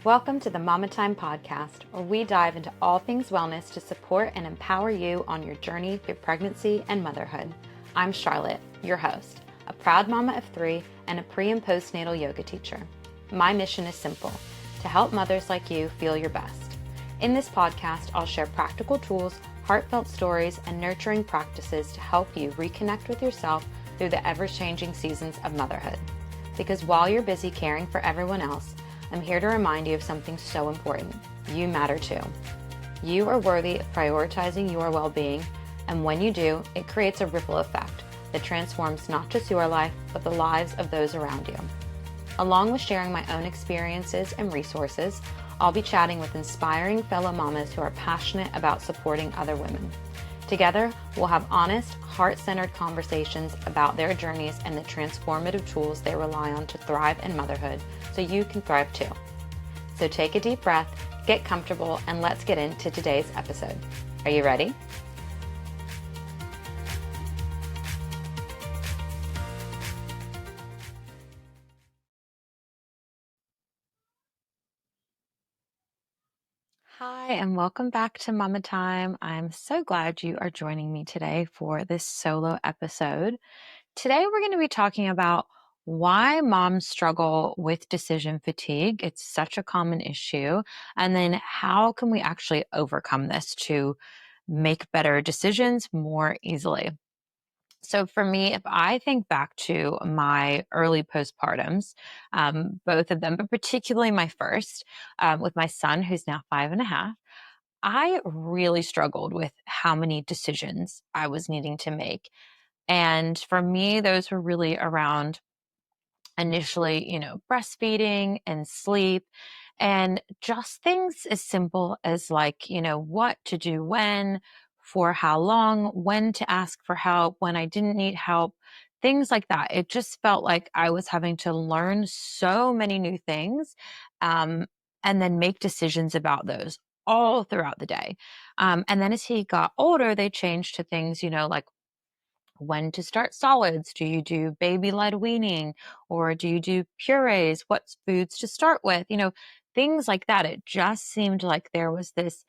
Welcome to the Mama Time podcast, where we dive into all things wellness to support and empower you on your journey through pregnancy and motherhood. I'm Charlotte, your host, a proud mama of 3 and a pre- and postnatal yoga teacher. My mission is simple: to help mothers like you feel your best. In this podcast, I'll share practical tools, heartfelt stories, and nurturing practices to help you reconnect with yourself through the ever-changing seasons of motherhood. Because while you're busy caring for everyone else, I'm here to remind you of something so important. You matter too. You are worthy of prioritizing your well-being, and when you do, it creates a ripple effect that transforms not just your life, but the lives of those around you. Along with sharing my own experiences and resources, I'll be chatting with inspiring fellow mamas who are passionate about supporting other women. Together, we'll have honest, heart-centered conversations about their journeys and the transformative tools they rely on to thrive in motherhood so you can thrive too. So take a deep breath, get comfortable, and let's get into today's episode. Are you ready? Hi, and welcome back to Mama Time. I'm so glad you are joining me today for this solo episode. Today, we're going to be talking about why moms struggle with decision fatigue. It's such a common issue. And then how can we actually overcome this to make better decisions more easily? So for me, if I think back to my early postpartums, both of them, but particularly my first, with my son, who's now 5.5, I really struggled with how many decisions I was needing to make. And for me, those were really around initially, breastfeeding and sleep, and just things as simple as like, what to do when, for how long, when to ask for help, when I didn't need help, things like that. It just felt like I was having to learn so many new things, and then make decisions about those all throughout the day. And then as he got older, they changed to things, like when to start solids. Do you do baby-led weaning, or do you do purees? What foods to start with? Things like that. It just seemed like there was this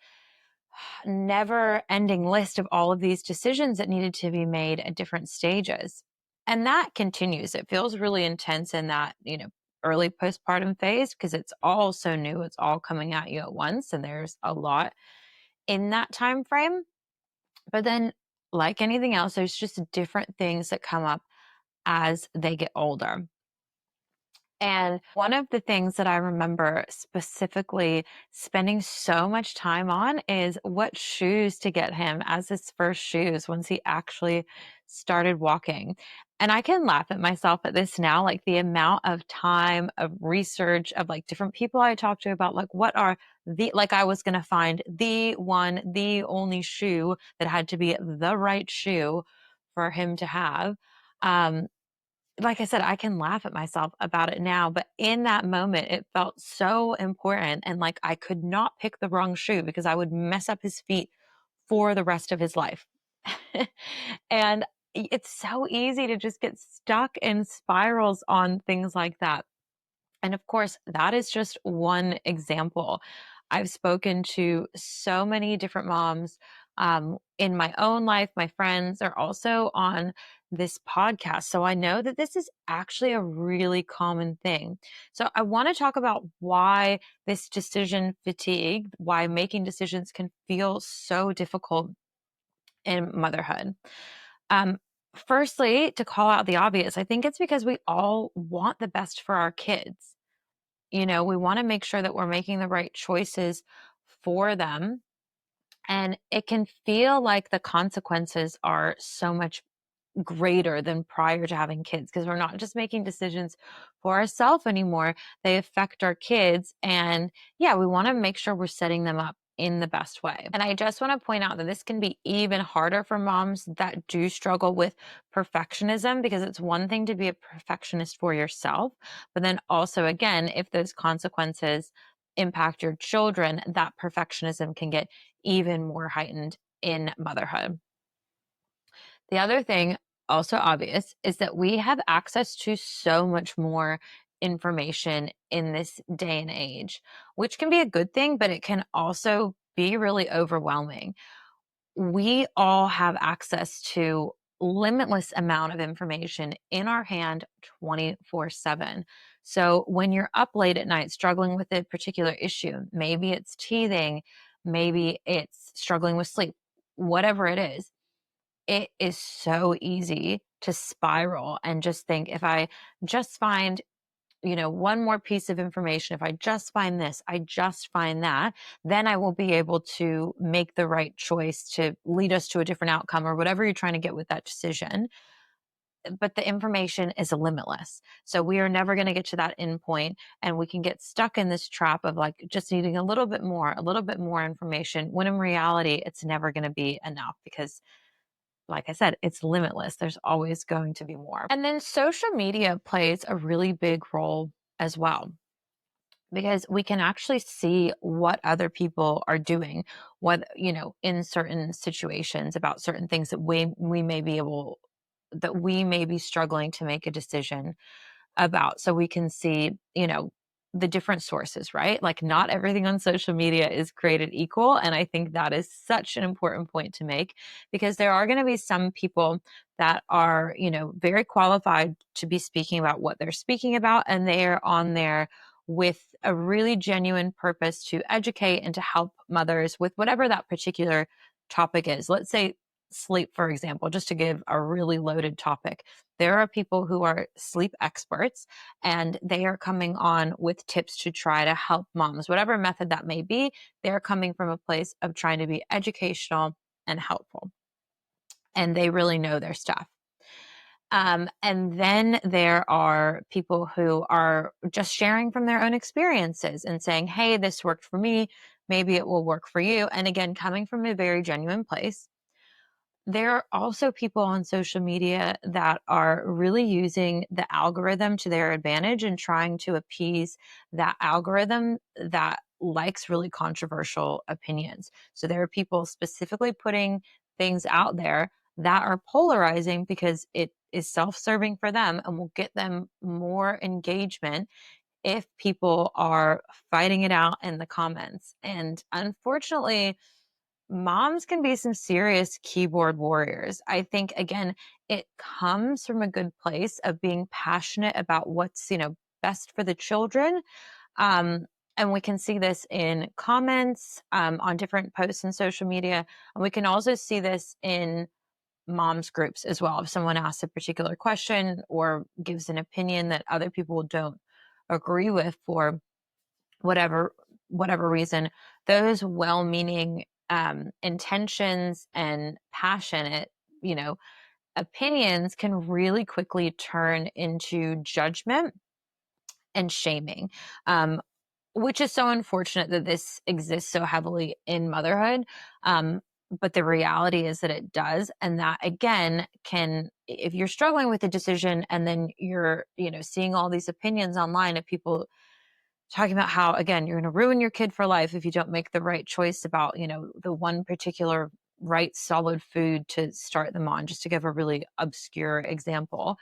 never-ending list of all of these decisions that needed to be made at different stages. And that continues. It feels really intense in that, early postpartum phase, because it's all so new. It's all coming at you at once, and there's a lot in that time frame. But then, like anything else, there's just different things that come up as they get older. And one of the things that I remember specifically spending so much time on is what shoes to get him as his first shoes once he actually started walking. And I can laugh at myself at this now, like the amount of time, of research, of like different people I talked to about like what are like I was going to find the one, the only shoe that had to be the right shoe for him to have. Um, like I said, I can laugh at myself about it now, but in that moment, it felt so important. And like I could not pick the wrong shoe because I would mess up his feet for the rest of his life. And it's so easy to just get stuck in spirals on things like that. And of course, that is just one example. I've spoken to so many different moms in my own life. My friends are also on this podcast. So I know that this is actually a really common thing. So I want to talk about why this decision fatigue, why making decisions can feel so difficult in motherhood. Um, Firstly, to call out the obvious, I think it's because we all want the best for our kids. We want to make sure that we're making the right choices for them. And it can feel like the consequences are so much greater than prior to having kids, because we're not just making decisions for ourselves anymore. They affect our kids. And yeah, we want to make sure we're setting them up in the best way. And I just want to point out that this can be even harder for moms that do struggle with perfectionism, because it's one thing to be a perfectionist for yourself, but then also, again, if those consequences impact your children, that perfectionism can get even more heightened in motherhood. The other thing, also obvious, is that we have access to so much more information in this day and age, which can be a good thing, but it can also be really overwhelming. We all have access to limitless amount of information in our hand 24/7. So when you're up late at night struggling with a particular issue, maybe it's teething, maybe it's struggling with sleep, whatever it is so easy to spiral and just think, if I just find, one more piece of information, if I just find this, I just find that, then I will be able to make the right choice to lead us to a different outcome or whatever you're trying to get with that decision. But the information is limitless. So we are never going to get to that end point, and we can get stuck in this trap of like just needing a little bit more information, when in reality, it's never going to be enough because, like I said, it's limitless. There's always going to be more. And then social media plays a really big role as well, because we can actually see what other people are doing, what, in certain situations about certain things that we may be struggling to make a decision about. So we can see, the different sources, right? Like, not everything on social media is created equal. And I think that is such an important point to make, because there are going to be some people that are, very qualified to be speaking about what they're speaking about. And they are on there with a really genuine purpose to educate and to help mothers with whatever that particular topic is. Let's say sleep, for example, just to give a really loaded topic. There are people who are sleep experts, and they are coming on with tips to try to help moms, whatever method that may be. They're coming from a place of trying to be educational and helpful, and they really know their stuff. And then there are people who are just sharing from their own experiences and saying, hey, this worked for me. Maybe it will work for you. And again, coming from a very genuine place. There are also people on social media that are really using the algorithm to their advantage and trying to appease that algorithm that likes really controversial opinions. So there are people specifically putting things out there that are polarizing because it is self-serving for them and will get them more engagement if people are fighting it out in the comments. And unfortunately, moms can be some serious keyboard warriors. I think, again, it comes from a good place of being passionate about what's, best for the children. Um, and we can see this in comments on different posts on social media. And we can also see this in moms groups as well. If someone asks a particular question or gives an opinion that other people don't agree with for whatever reason, those well-meaning intentions and passionate, opinions can really quickly turn into judgment and shaming, which is so unfortunate that this exists so heavily in motherhood. But the reality is that it does. And that, again, can, if you're struggling with a decision and then you're, seeing all these opinions online of people talking about how, again, you're going to ruin your kid for life if you don't make the right choice about, the one particular right solid food to start them on, just to give a really obscure example.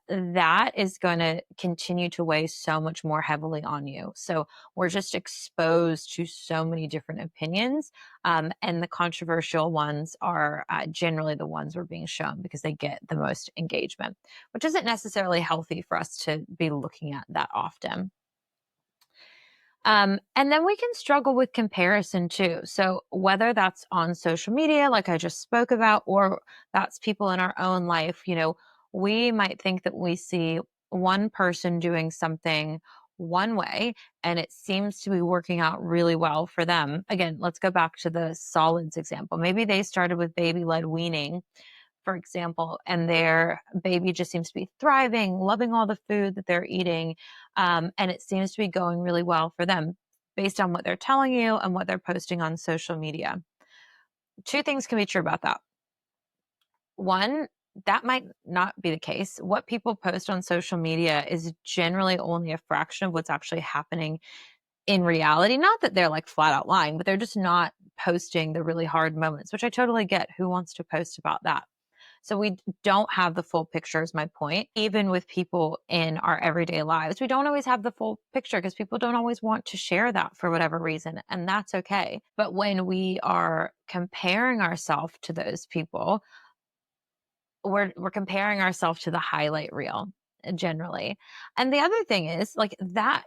That is going to continue to weigh so much more heavily on you. So we're just exposed to so many different opinions. And the controversial ones are generally the ones we're being shown because they get the most engagement, which isn't necessarily healthy for us to be looking at that often. And then we can struggle with comparison too. So whether that's on social media, like I just spoke about, or that's people in our own life, we might think that we see one person doing something one way and it seems to be working out really well for them. Again, let's go back to the solids example. Maybe they started with baby-led weaning, for example, and their baby just seems to be thriving, loving all the food that they're eating. And it seems to be going really well for them based on what they're telling you and what they're posting on social media. Two things can be true about that. One, that might not be the case. What people post on social media is generally only a fraction of what's actually happening in reality. Not that they're like flat out lying, but they're just not posting the really hard moments, which I totally get. Who wants to post about that? So we don't have the full picture, is my point. Even with people in our everyday lives, we don't always have the full picture because people don't always want to share that for whatever reason. And that's okay. But when we are comparing ourselves to those people, we're comparing ourselves to the highlight reel generally. And the other thing is like that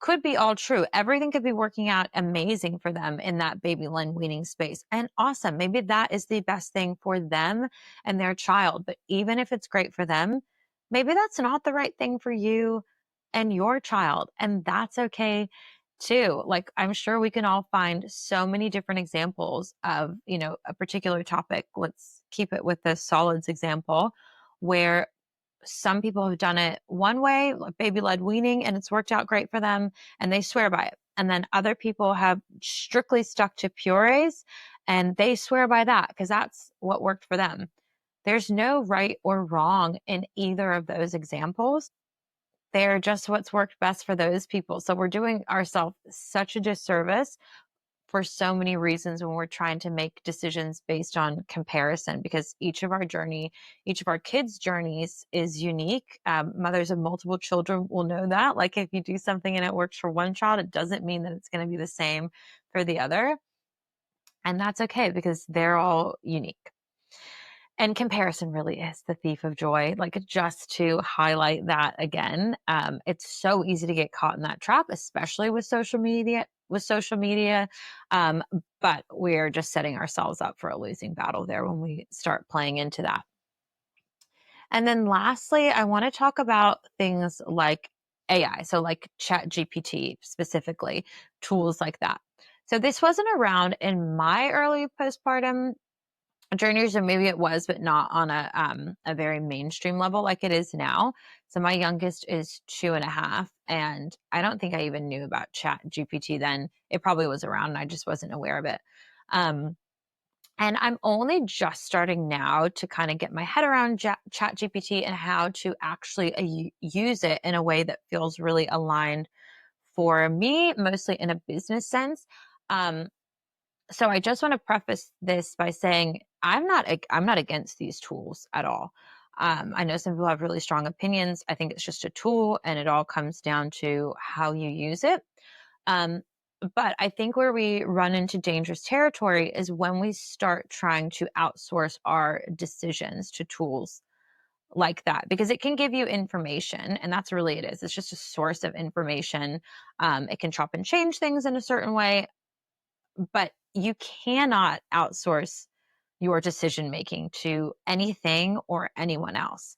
could be all true. Everything could be working out amazing for them in that baby led weaning space. And awesome. Maybe that is the best thing for them and their child. But even if it's great for them, maybe that's not the right thing for you and your child. And that's okay too. Like I'm sure we can all find so many different examples of, a particular topic. Let's keep it with the solids example where some people have done it one way, like baby led weaning, and it's worked out great for them and they swear by it. And then other people have strictly stuck to purees and they swear by that because that's what worked for them. There's no right or wrong in either of those examples. They're just what's worked best for those people. So we're doing ourselves such a disservice for so many reasons when we're trying to make decisions based on comparison because each of our kids' journeys is unique. Mothers of multiple children will know that. Like if you do something and it works for one child, it doesn't mean that it's going to be the same for the other. And that's okay because they're all unique. And comparison really is the thief of joy. Like just to highlight that again, it's so easy to get caught in that trap, especially with social media. Um, but we're just setting ourselves up for a losing battle there when we start playing into that. And then lastly, I want to talk about things like AI, so like Chat GPT specifically, tools like that. So this wasn't around in my early postpartum journeys, or maybe it was, but not on a very mainstream level like it is now. So my youngest is 2.5, and I don't think I even knew about Chat GPT then. It probably was around, and I just wasn't aware of it. Um, and I'm only just starting now to kind of get my head around Chat GPT and how to actually use it in a way that feels really aligned for me, mostly in a business sense. Um, so I just want to preface this by saying I'm not against these tools at all. I know some people have really strong opinions. I think it's just a tool, and it all comes down to how you use it. Um, but I think where we run into dangerous territory is when we start trying to outsource our decisions to tools like that, because it can give you information, and that's really it is. It's just a source of information. It can chop and change things in a certain way, but you cannot outsource your decision making to anything or anyone else.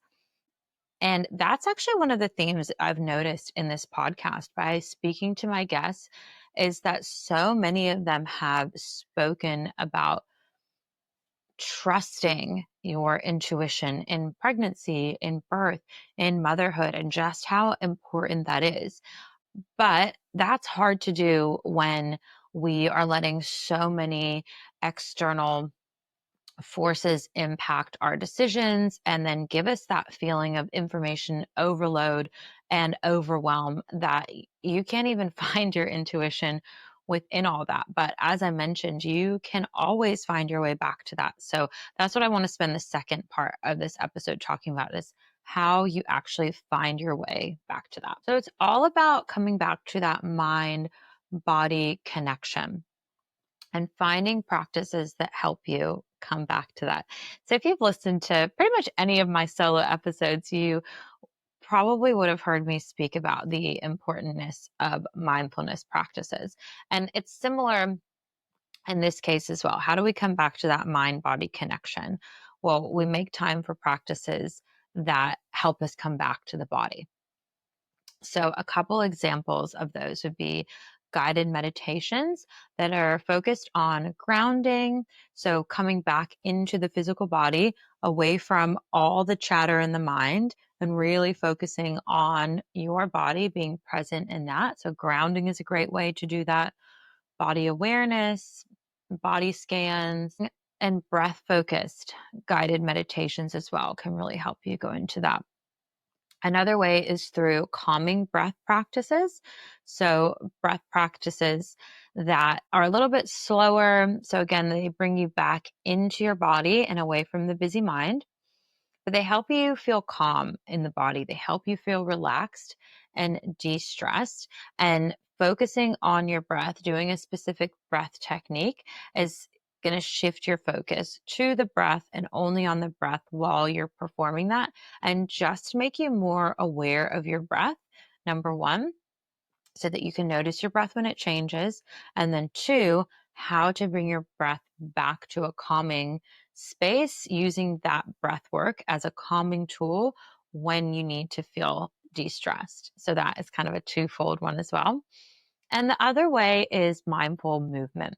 And that's actually one of the themes I've noticed in this podcast by speaking to my guests is that so many of them have spoken about trusting your intuition in pregnancy, in birth, in motherhood, and just how important that is. But that's hard to do when we are letting so many external forces impact our decisions and then give us that feeling of information overload and overwhelm that you can't even find your intuition within all that. But as I mentioned, you can always find your way back to that. So that's what I want to spend the second part of this episode talking about is how you actually find your way back to that. So it's all about coming back to that mind body connection and finding practices that help you come back to that. So if you've listened to pretty much any of my solo episodes, you probably would have heard me speak about the importance of mindfulness practices. And it's similar in this case as well. How do we come back to that mind body connection? Well, we make time for practices that help us come back to the body. So, a couple examples of those would be guided meditations that are focused on grounding. So, coming back into the physical body, away from all the chatter in the mind, and really focusing on your body, being present in that. So, grounding is a great way to do that. Body awareness, body scans, and breath focused guided meditations as well can really help you go into that. Another way is through calming breath practices. So, breath practices that are a little bit slower. So, again, they bring you back into your body and away from the busy mind. but they help you feel calm in the body. They help you feel relaxed and de-stressed. And focusing on your breath, doing a specific breath technique is going to shift your focus to the breath and only on the breath while you're performing that, and just make you more aware of your breath. Number one, so that you can notice your breath when it changes. And then two, how to bring your breath back to a calming space using that breath work as a calming tool when you need to feel de-stressed. So that is kind of a twofold one as well. And the other way is mindful movement.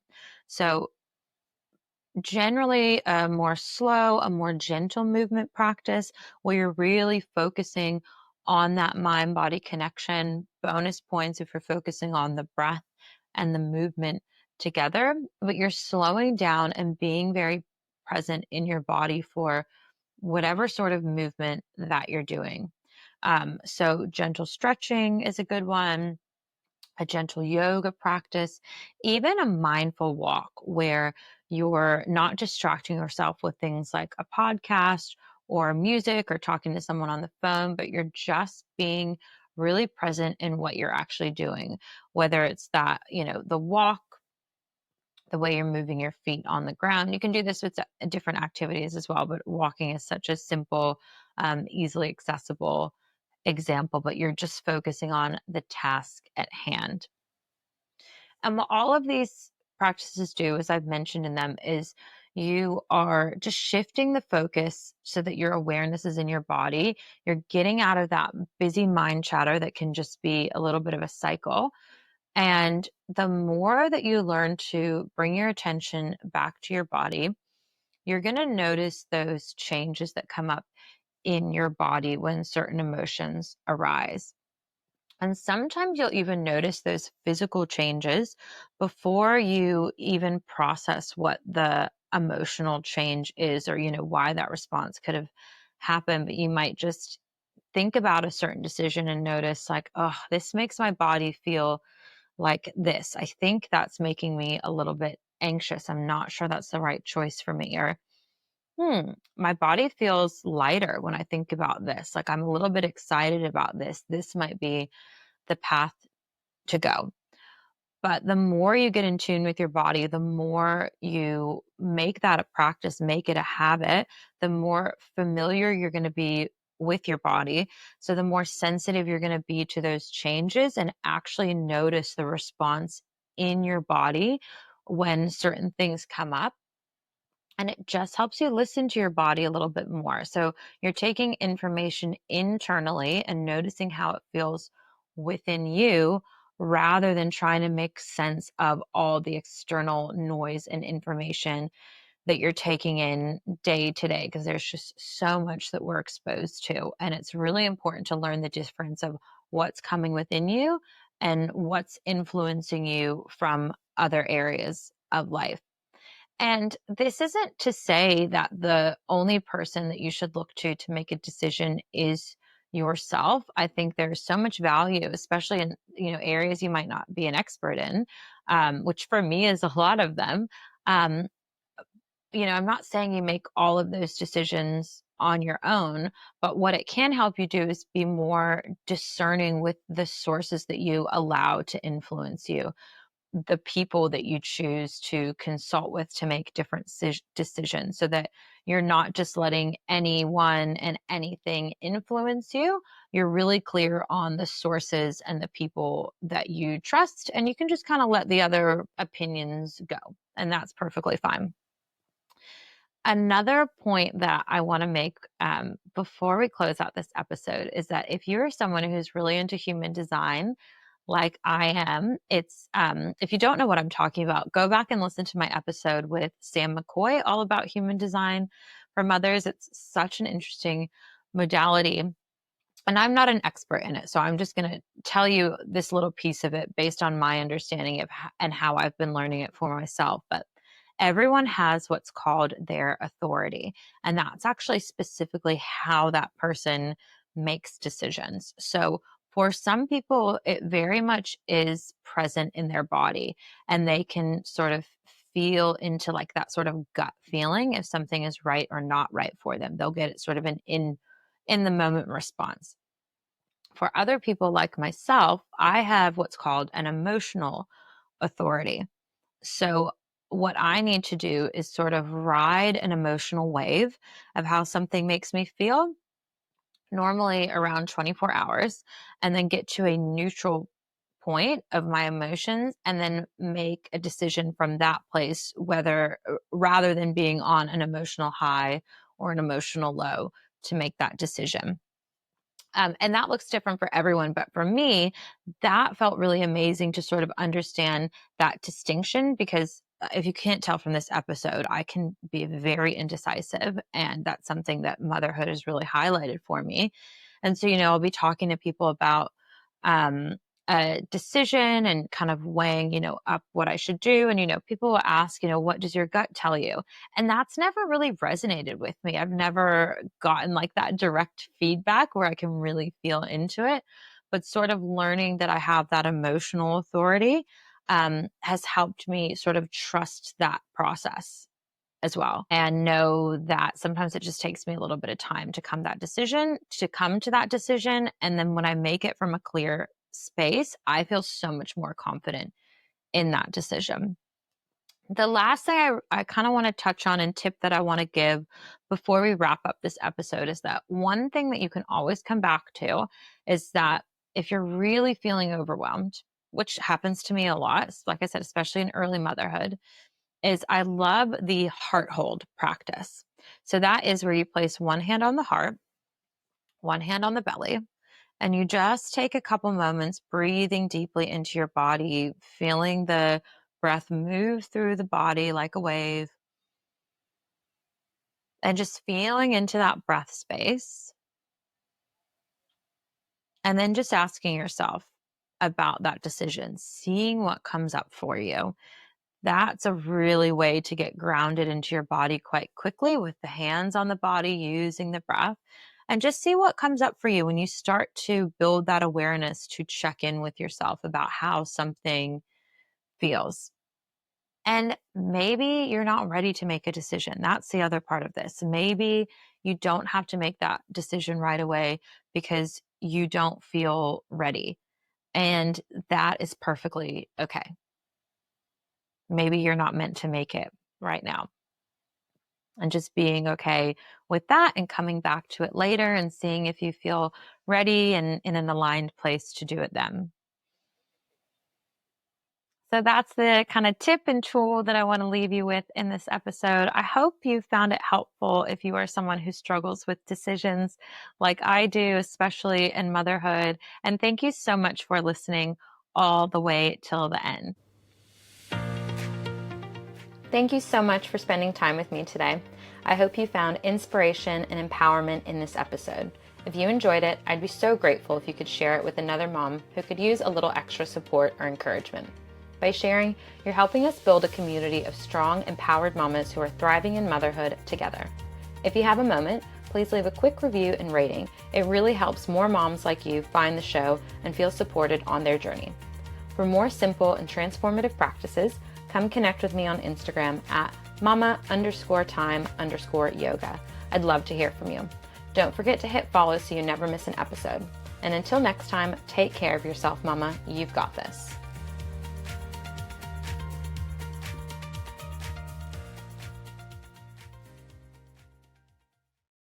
So generally a more slow, a more gentle movement practice where you're really focusing on that mind body connection. Bonus points if you're focusing on the breath and the movement together, but you're slowing down and being very present in your body for whatever sort of movement that you're doing. So, gentle stretching is a good one, a gentle yoga practice, even a mindful walk where you're not distracting yourself with things like a podcast or music or talking to someone on the phone, but you're just being really present in what you're actually doing, whether it's that, the walk, the way you're moving your feet on the ground. You can do this with different activities as well, but walking is such a simple, easily accessible example, but you're just focusing on the task at hand. And what all of these practices do, as I've mentioned in them, is you are just shifting the focus so that your awareness is in your body. You're getting out of that busy mind chatter that can just be a little bit of a cycle. And the more that you learn to bring your attention back to your body, you're going to notice those changes that come up in your body when certain emotions arise. And sometimes you'll even notice those physical changes before you even process what the emotional change is, or, why that response could have happened. But you might just think about a certain decision and notice, like, oh, this makes my body feel like this. I think that's making me a little bit anxious. I'm not sure that's the right choice for me. Or, my body feels lighter when I think about this. Like, I'm a little bit excited about this. This might be the path to go. But the more you get in tune with your body, the more you make that a practice, make it a habit, the more familiar you're going to be with your body. So the more sensitive you're going to be to those changes and actually notice the response in your body when certain things come up. And it just helps you listen to your body a little bit more. So you're taking information internally and noticing how it feels within you rather than trying to make sense of all the external noise and information that you're taking in day to day, because there's just so much that we're exposed to. And it's really important to learn the difference of what's coming within you and what's influencing you from other areas of life. And this isn't to say that the only person that you should look to make a decision is yourself. I think there's so much value, especially in areas you might not be an expert in, which for me is a lot of them. Um, I'm not saying you make all of those decisions on your own, but what it can help you do is be more discerning with the sources that you allow to influence you, the people that you choose to consult with to make different decisions, so that you're not just letting anyone and anything influence you. You're really clear on the sources and the people that you trust, and you can just kind of let the other opinions go. And that's perfectly fine. Another point that I want to make before we close out this episode is that if you're someone who's really into human design, like I am, it's if you don't know what I'm talking about, go back and listen to my episode with Sam McCoy all about human design for mothers. It's such an interesting modality. And I'm not an expert in it, so I'm just going to tell you this little piece of it based on my understanding of and how I've been learning it for myself. But everyone has what's called their authority, and that's actually specifically how that person makes decisions. So for some people, it very much is present in their body, and they can sort of feel into like that sort of gut feeling if something is right or not right for them. They'll get it sort of an in the moment response. For other people like myself, I have what's called an emotional authority. So, what I need to do is sort of ride an emotional wave of how something makes me feel, normally around 24 hours, and then get to a neutral point of my emotions and then make a decision from that place, whether rather than being on an emotional high or an emotional low to make that decision. And that looks different for everyone. But for me, that felt really amazing to sort of understand that distinction because if you can't tell from this episode, I can be very indecisive. And that's something that motherhood has really highlighted for me. And so, I'll be talking to people about um, a decision and kind of weighing, up what I should do. And, people will ask, what does your gut tell you? And that's never really resonated with me. I've never gotten like that direct feedback where I can really feel into it. But sort of learning that I have that emotional authority has helped me sort of trust that process as well and know that sometimes it just takes me a little bit of time to come to that decision. And then when I make it from a clear space, I feel so much more confident in that decision. The last thing I kind of want to touch on and tip that I want to give before we wrap up this episode is that one thing that you can always come back to is that if you're really feeling overwhelmed, which happens to me a lot, like I said, especially in early motherhood, is I love the heart hold practice. So that is where you place one hand on the heart, one hand on the belly, and you just take a couple moments breathing deeply into your body, feeling the breath move through the body like a wave, and just feeling into that breath space. And then just asking yourself about that decision, seeing what comes up for you. That's a really way to get grounded into your body quite quickly with the hands on the body, using the breath, and just see what comes up for you when you start to build that awareness to check in with yourself about how something feels. And maybe you're not ready to make a decision. That's the other part of this. Maybe you don't have to make that decision right away because you don't feel ready. And that is perfectly okay. Maybe you're not meant to make it right now. And just being okay with that and coming back to it later and seeing if you feel ready and in an aligned place to do it then. So that's the kind of tip and tool that I want to leave you with in this episode. I hope you found it helpful if you are someone who struggles with decisions like I do, especially in motherhood. And thank you so much for listening all the way till the end. Thank you so much for spending time with me today. I hope you found inspiration and empowerment in this episode. If you enjoyed it, I'd be so grateful if you could share it with another mom who could use a little extra support or encouragement. By sharing, you're helping us build a community of strong, empowered mamas who are thriving in motherhood together. If you have a moment, please leave a quick review and rating. It really helps more moms like you find the show and feel supported on their journey. For more simple and transformative practices, come connect with me on Instagram at mama_time_yoga. I'd love to hear from you. Don't forget to hit follow so you never miss an episode. And until next time, take care of yourself, mama. You've got this.